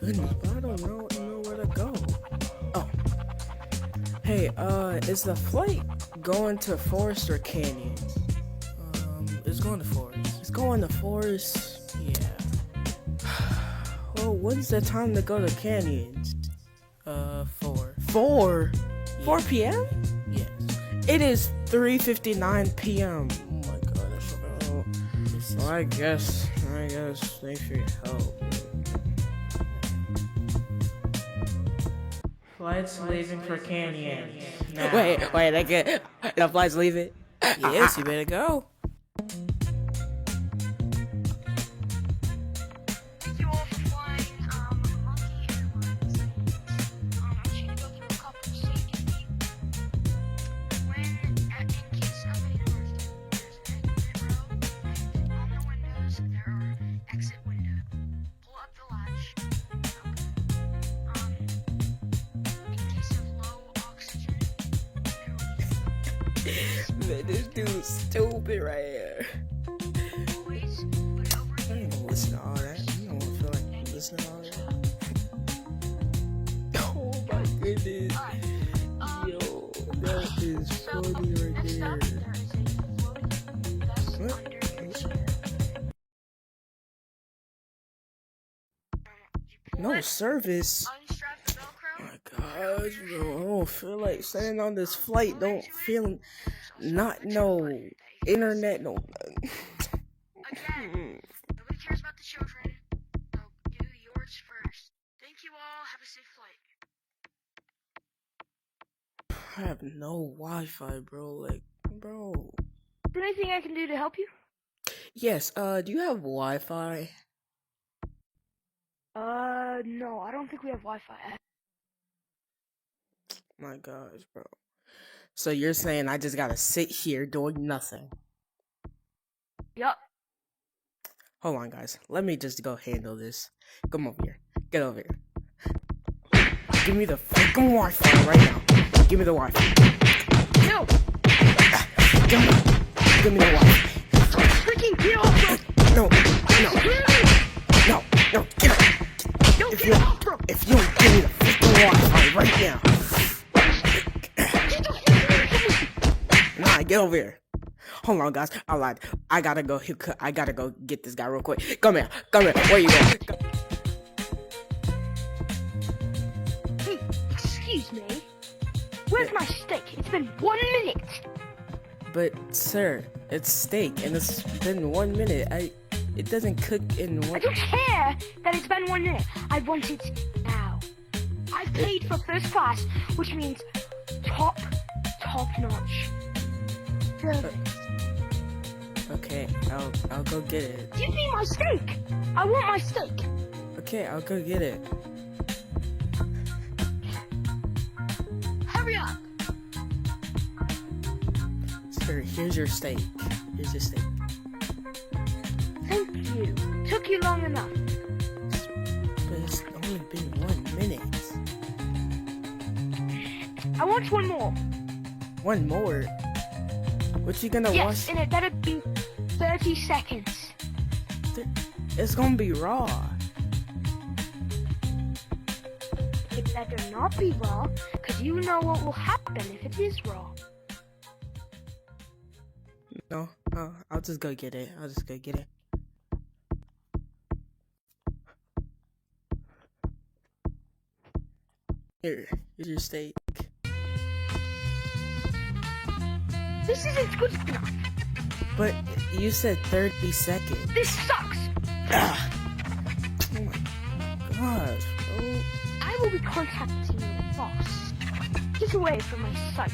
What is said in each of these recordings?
goodness, but I don't know where to go. Oh, hey, is the flight going to Forest or Canyon? It's going to Forest. It's going to Forest. Yeah. Well, when's the time to go to Canyons? 4. 4? Yeah. 4 p.m.? Yes. It is 3:59 p.m. Oh my god, well, I guess thanks for your help. Flight's leaving for Canyon. Now. Wait, I get the flight's leaving? Yes, you better go. Thank you all for flying, Monkey Airlines. I'm just gonna go through a couple of safety things. In case of an emergency, there's an exit row, and on the windows there are exit windows. Pull up the latch. In case of low oxygen, Man, this dude's stupid right here. always put it over I ain't gonna listen to all that. You don't feel like listening to all that. Oh my goodness. Yo, that is funny right Next up, there. there is a floating vest What? under your chair. You pull No it, service. unstrap the Oh Velcro. my gosh, bro. I don't feel like staying on this flight. Don't feel not no internet, no. Again, nobody cares about the children, so do yours first. Thank you all. Have a safe flight. I have no Wi-Fi, bro. Like, bro. Is there anything I can do to help you? Yes. Do you have Wi-Fi? No, I don't think we have Wi-Fi. My gosh, bro. So you're saying I just gotta sit here doing nothing? Yup. Hold on, guys. Let me just go handle this. Come over here. Get over here. Give me the freaking Wi-Fi right now. Give me the Wi-Fi. No! Give me the Wi-Fi. Freaking get off, bro! No, get it. No, get off, bro! If you don't give me the freaking Wi-Fi right now. Get the freaking Nah, get over here. Hold on, guys. I lied. I gotta go get this guy real quick. Come here. Where you going? Hey, excuse me. Where's my steak? It's been 1 minute. But sir, it's steak and it's been 1 minute. It doesn't cook in I one. don't care that it's been 1 minute. I want it now. I paid for first class, which means top notch service. Okay, I'll go get it. Give me my steak. I want my steak. Okay, I'll go get it. Hurry up. Sir, here's your steak. Thank you. Took you long enough. But it's only been 1 minute. I want one more. One more? What you gonna Yes, wash? and it better be 30 seconds. It's gonna be raw. It better not be raw, because you know what will happen if it is raw. No, I'll just go get it. Here's your steak. This isn't good enough. But you said 30 seconds. This sucks. Ah. Oh my gosh, bro. I will be contacting your boss. Get away from my sight.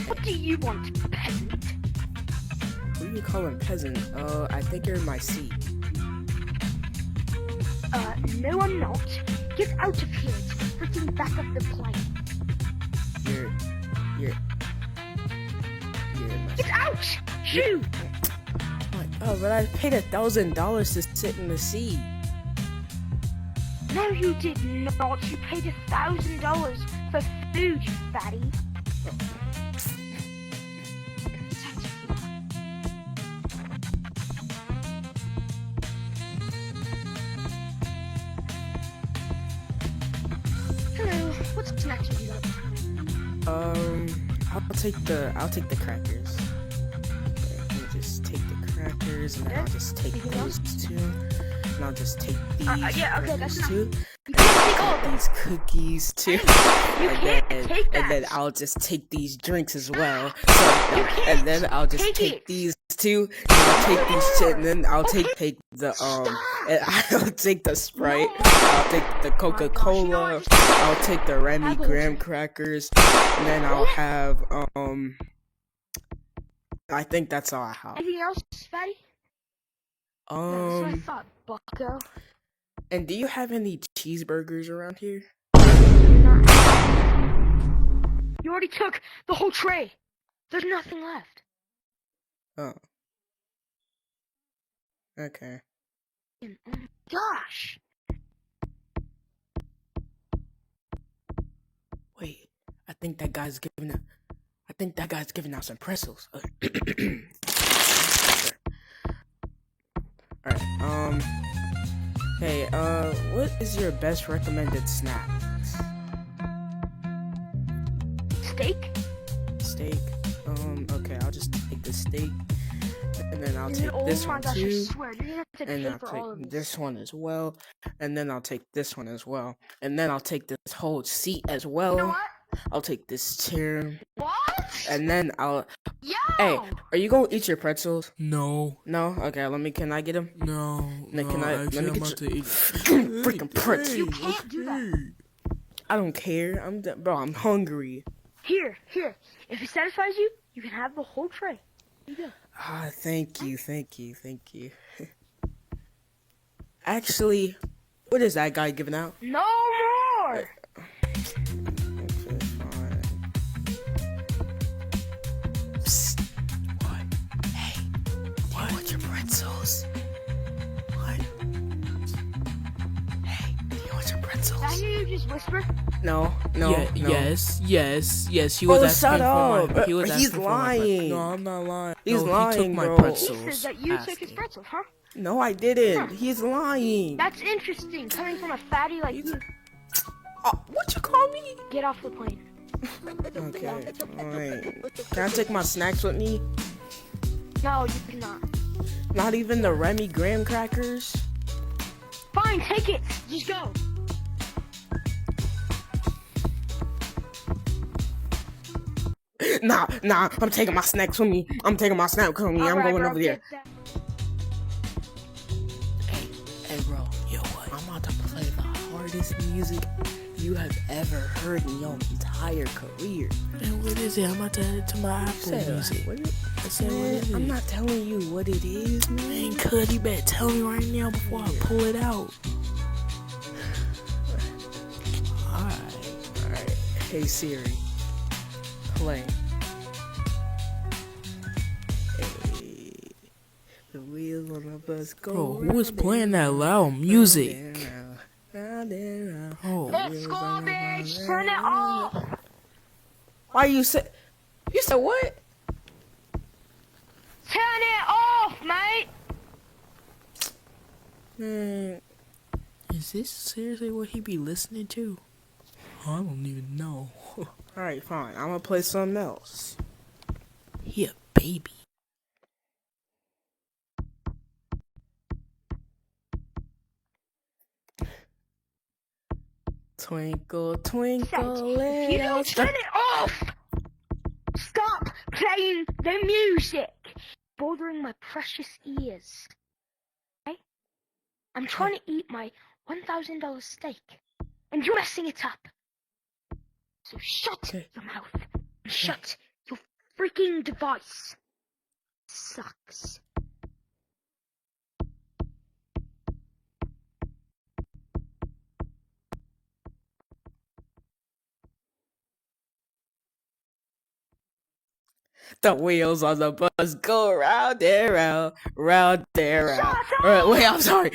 What do you want, peasant? Who are you calling peasant? I think you're in my seat. No I'm not. Get out of here. It's the freaking back of the plane. You're in my Get out! Shoo! Oh, but I paid $1,000 to sit in the seat. No, you did not. You paid $1,000 for food, you fatty. snacks would you like? I'll take the crackers. Okay, let me just take the crackers, and then I'll just take Anything those two, and I'll just take these Yeah, okay, that's crackers enough. too. You can't take all of them. These cookies too. You can't take that. And then I'll just take these drinks as well. You So, can't. and then I'll just Take take it. these two. And I'll take these shit, and then I'll Okay. take the Stop. and I'll take the Sprite. No. I'll take the Oh my Coca-Cola. gosh, you know what? I'll take the Remy Have a graham listen. crackers, and then I'll have I think that's all I have. Anything else, Fatty? No, that's what I thought, bucko. And do you have any cheeseburgers around here? You're not. You already took the whole tray. There's nothing left. Oh. Okay. Oh my gosh. Wait, I think that guy's giving out some pretzels. Alright, hey, what is your best recommended snack? Steak? Steak. Okay, I'll just take the steak, and then I'll take Oh this my one gosh, I too, swear, you're gonna have to and pay I'll for all of take these. this one as well, and then I'll take this one as well, and then I'll take this whole seat as well. You know what? I'll take this chair, What? and then I'll. Yo! Hey, are you gonna eat your pretzels? No. No. Okay, can I get them? No. Nick, no, can I? actually, Let me I'm get about you. to eat. Freaking pretzels. You can't do that. I don't care. Bro. I'm hungry. Here. If it satisfies you, you can have the whole tray. Here you go. Ah, thank you. Actually, what is that guy giving out? No more! Okay, fine. Psst. What? Hey, do you want your pretzels? What? Hey, do you want your pretzels? Did I hear you just whisper? No. Yes. He Bro, was asking shut up. for my. He was He's asking for my lying. no, I'm not lying. He's no, lying, he took my bro. He pretzels. says that you took his asking. pretzels, huh? No, I didn't. Huh. He's lying. That's interesting, coming from a fatty like you. What you call me? Get off the plane. Okay, fine. Can I take my snacks with me? No, you cannot. Not even the Remy graham crackers? Fine, take it. Just go. Nah, I'm taking my snacks with me. I'm going Alright, bro, over there. get that. Hey, bro. Yo, what? I'm about to play the hardest music you have ever heard in your entire career. And what is it? I'm about to add it to my Apple Music. What I said, what Man, is it? I'm not telling you what it is, man. Man, cuz you better tell me right now before I pull it out. Alright. Hey Siri. Play. Hey. The wheels on the bus go. Bro, who is round playing and that round, loud music? round and round. Oh, Let's go, bitch. Turn it off. Why you said what? Turn it off, mate. Man, is this seriously what he be listening to? I don't even know. alright, fine. I'm gonna play something else. He a baby. Twinkle, twinkle, If you don't turn it off, stop playing the music. Bothering my precious ears. Okay? I'm trying to eat my $1,000 steak, and you're messing it up. So shut Okay. your mouth. And shut your freaking device. Sucks. The wheels on the bus go round and round, round and round. Shut Alright, up! wait, I'm sorry.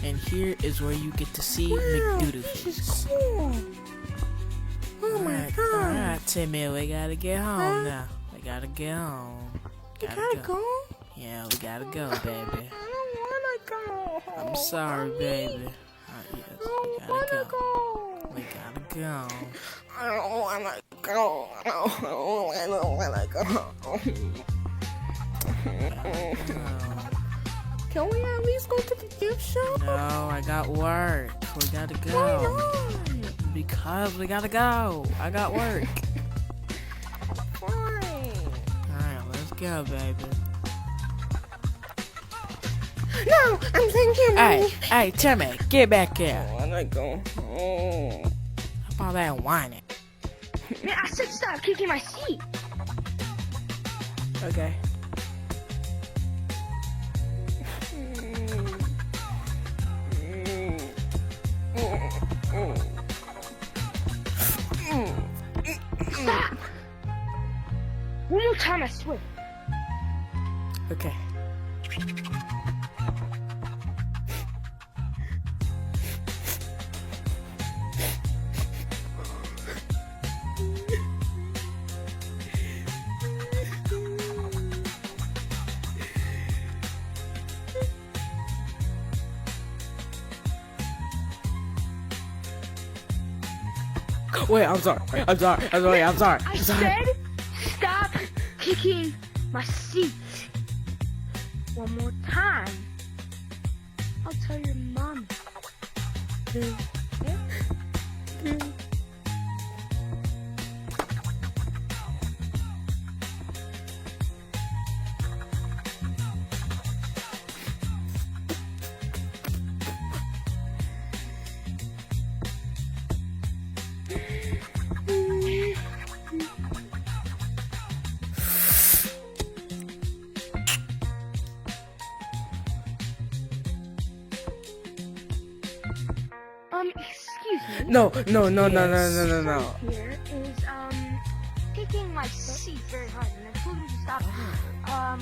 And here is where you get to see McDoodleface. Oh my god. Alright, Timmy, we gotta get home now. We gotta get home. You gotta go? Yeah, we gotta go, baby. I don't wanna go home. I'm sorry, baby. Yes, we gotta go. go. We gotta go. I don't wanna go. I don't wanna go. Can we at least go to the gift shop? No, I got work. We gotta Why go. not? Because we gotta go. I got work. Fine. Alright, let's go, baby. No, I'm thinking. Hey, Timmy, get back here. I wanna go home. How about that whining? Man, I said stop kicking my seat. Okay. Stop. One more time, I swear. Okay. Wait, I'm sorry. I said stop kicking my seat. One more time. I'll tell your mom. Excuse me. No. Here is kicking my seat very hard, and I told him to stop.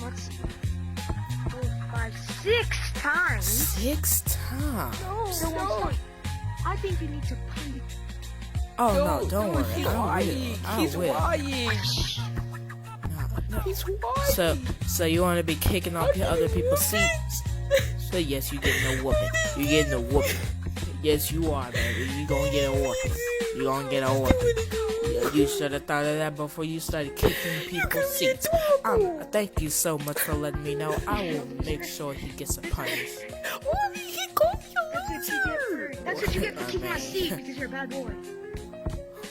Let's see, 4, 5, 6 times. 6 times. So I think you need to punch. Oh no, don't worry. He's I will. lying. No. He's lying. So you want to be kicking off your other people's seats? So yes, you getting a whooping. You getting a whooping. Yes, you are, baby. You gonna get a whooping. You gonna get a whooping. You should have thought of that before you started kicking people's seats. Thank you so much for letting me know. I will make sure he gets a punish. That's what you get for kicking my seat, because you're a bad boy.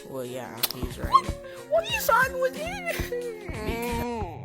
Well, yeah, he's right. What are you signing with him?